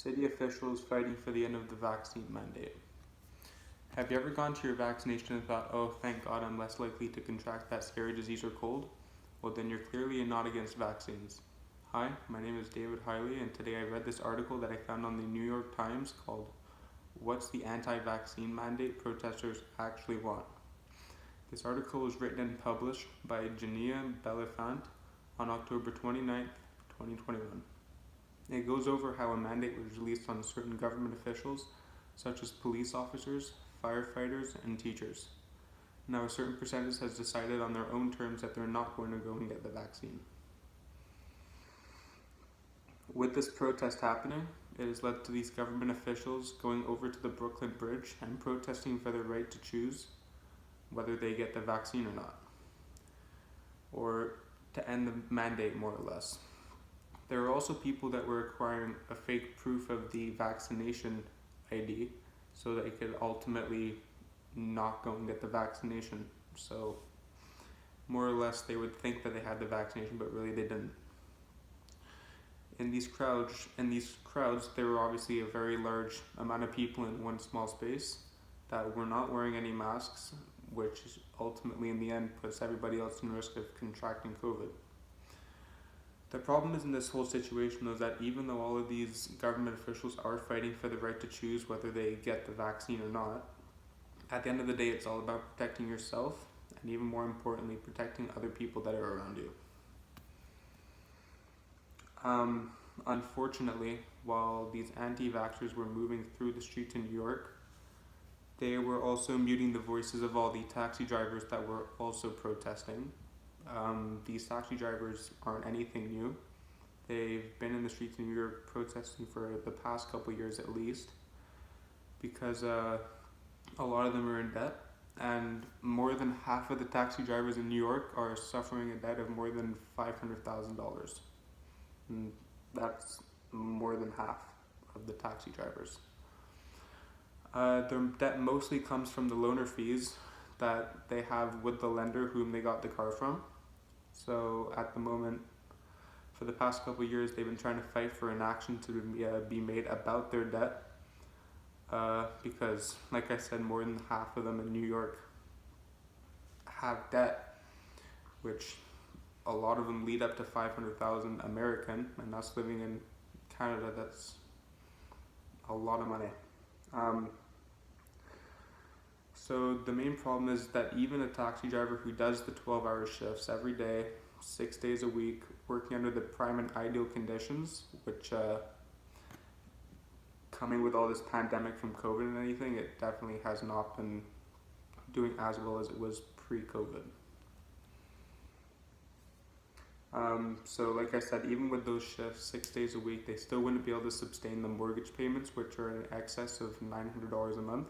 City officials fighting for the end of the vaccine mandate. Have you ever gone to your vaccination and thought, oh, thank God I'm less likely to contract that scary disease or cold? Well, then you're clearly not against vaccines. Hi, my name is David Hiley, and today I read this article that I found on the New York Times called, What's the Anti-Vaccine Mandate Protesters Actually Want? This article was written and published by Jania Belifant on October 29th, 2021. It goes over how a mandate was released on certain government officials, such as police officers, firefighters, and teachers. Now, a certain percentage has decided on their own terms that they're not going to go and get the vaccine. With this protest happening, it has led to these government officials going over to the Brooklyn Bridge and protesting for their right to choose whether they get the vaccine or not, or to end the mandate more or less. There were also people that were requiring a fake proof of the vaccination ID so they could ultimately not go and get the vaccination. So more or less they would think that they had the vaccination, but really they didn't. In these crowds, there were obviously a very large amount of people in one small space that were not wearing any masks, which ultimately in the end puts everybody else in risk of contracting COVID. The problem is in this whole situation is that even though all of these government officials are fighting for the right to choose whether they get the vaccine or not, at the end of the day it's all about protecting yourself and even more importantly protecting other people that are around you. Unfortunately, while these anti-vaxxers were moving through the streets in New York, they were also muting the voices of all the taxi drivers that were also protesting. These taxi drivers aren't anything new. They've been in the streets in New York protesting for the past couple years at least, because a lot of them are in debt, and more than half of the taxi drivers in New York are suffering a debt of more than $500,000. And that's more than half of the taxi drivers. Their debt mostly comes from the loaner fees that they have with the lender whom they got the car from. So at the moment, for the past couple of years, they've been trying to fight for an action to be made about their debt, because, like I said, more than half of them in New York have debt, which a lot of them lead up to $500,000 American, and us living in Canada, that's a lot of money. So the main problem is that even a taxi driver who does the 12-hour shifts every day, 6 days a week, working under the prime and ideal conditions, which coming with all this pandemic from COVID and anything, it definitely has not been doing as well as it was pre-COVID. So like I said, even with those shifts 6 days a week, they still wouldn't be able to sustain the mortgage payments, which are in excess of $900 a month.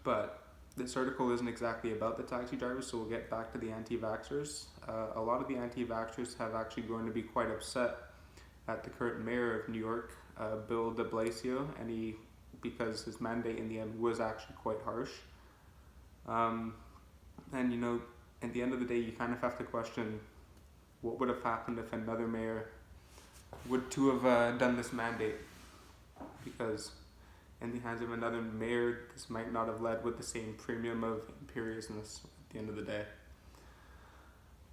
But this article isn't exactly about the taxi drivers, so we'll get back to the anti-vaxxers. A lot of the anti-vaxxers have actually grown to be quite upset at the current mayor of New York, Bill de Blasio, because his mandate in the end was actually quite harsh. And you know, at the end of the day, you kind of have to question what would have happened if another mayor would to have done this mandate, because in the hands of another mayor, this might not have led with the same premium of imperiousness at the end of the day.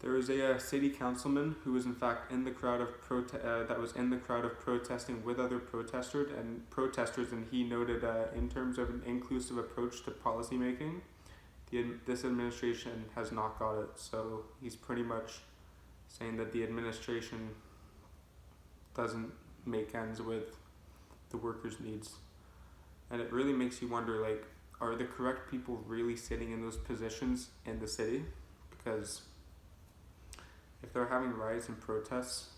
There was a city councilman who was in fact in the crowd of protesting with other protesters, and he noted in terms of an inclusive approach to policymaking, this administration has not got it. So he's pretty much saying that the administration doesn't make ends with the workers' needs. And it really makes you wonder, like, are the correct people really sitting in those positions in the city? Because if they're having riots and protests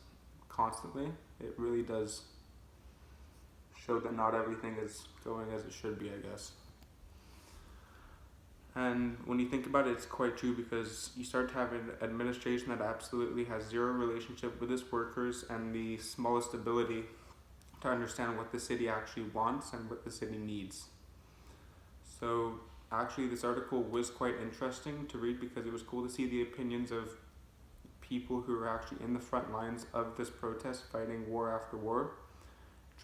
constantly, it really does show that not everything is going as it should be, I guess. And when you think about it, it's quite true, because you start to have an administration that absolutely has zero relationship with its workers and the smallest ability to understand what the city actually wants and what the city needs. So actually this article was quite interesting to read, because it was cool to see the opinions of people who are actually in the front lines of this protest fighting war after war,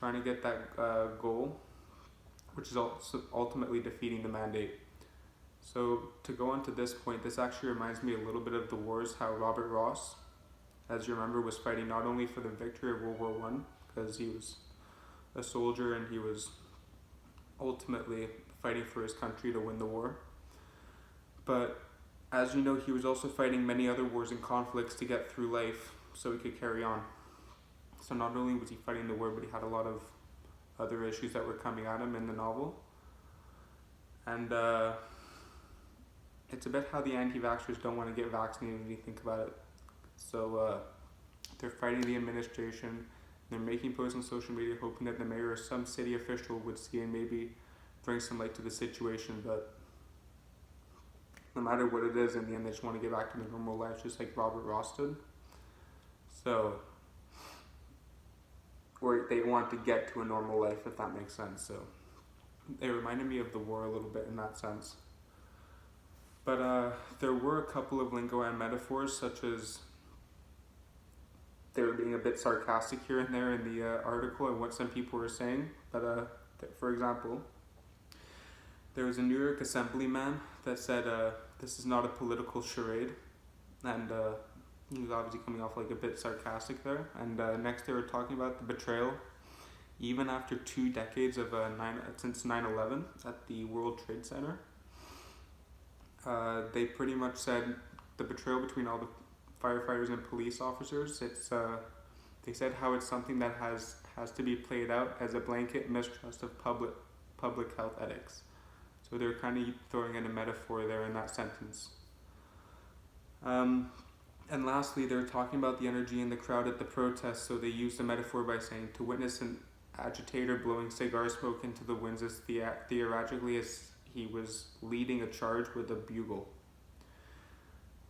trying to get that goal, which is also ultimately defeating the mandate. So to go on to this point, this actually reminds me a little bit of the wars, how Robert Ross, as you remember, was fighting not only for the victory of World War One, because he was a soldier and he was ultimately fighting for his country to win the war, but as you know, he was also fighting many other wars and conflicts to get through life so he could carry on. So not only was he fighting the war, but he had a lot of other issues that were coming at him in the novel. And it's a bit how the anti-vaxxers don't want to get vaccinated when you think about it. So they're fighting the administration. They're making posts on social media hoping that the mayor or some city official would see and maybe bring some light to the situation. But no matter what it is, in the end, they just want to get back to their normal life, just like Robert Ross did. So, or they want to get to a normal life, if that makes sense. So, they reminded me of the war a little bit in that sense. But there were a couple of lingo and metaphors, such as they were being a bit sarcastic here and there in the article and what some people were saying. But for example, there was a New York assemblyman that said, this is not a political charade. And he was obviously coming off like a bit sarcastic there. And next they were talking about the betrayal, even after 2 decades of since 9/11 at the World Trade Center. They pretty much said the betrayal between all the firefighters and police officers, they said how it's something that has to be played out as a blanket mistrust of public health ethics. So they're kind of throwing in a metaphor there in that sentence. And lastly, they're talking about the energy in the crowd at the protest, so they used a metaphor by saying to witness an agitator blowing cigar smoke into the winds as theoretically as he was leading a charge with a bugle.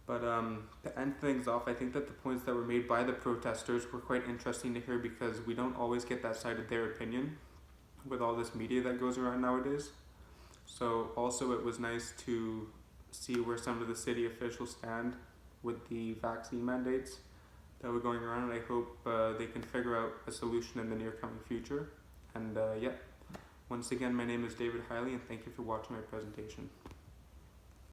But to end things off, I think that the points that were made by the protesters were quite interesting to hear, because we don't always get that side of their opinion with all this media that goes around nowadays. So also it was nice to see where some of the city officials stand with the vaccine mandates that were going around, and I hope they can figure out a solution in the near coming future. And once again, my name is David Hiley, and thank you for watching my presentation.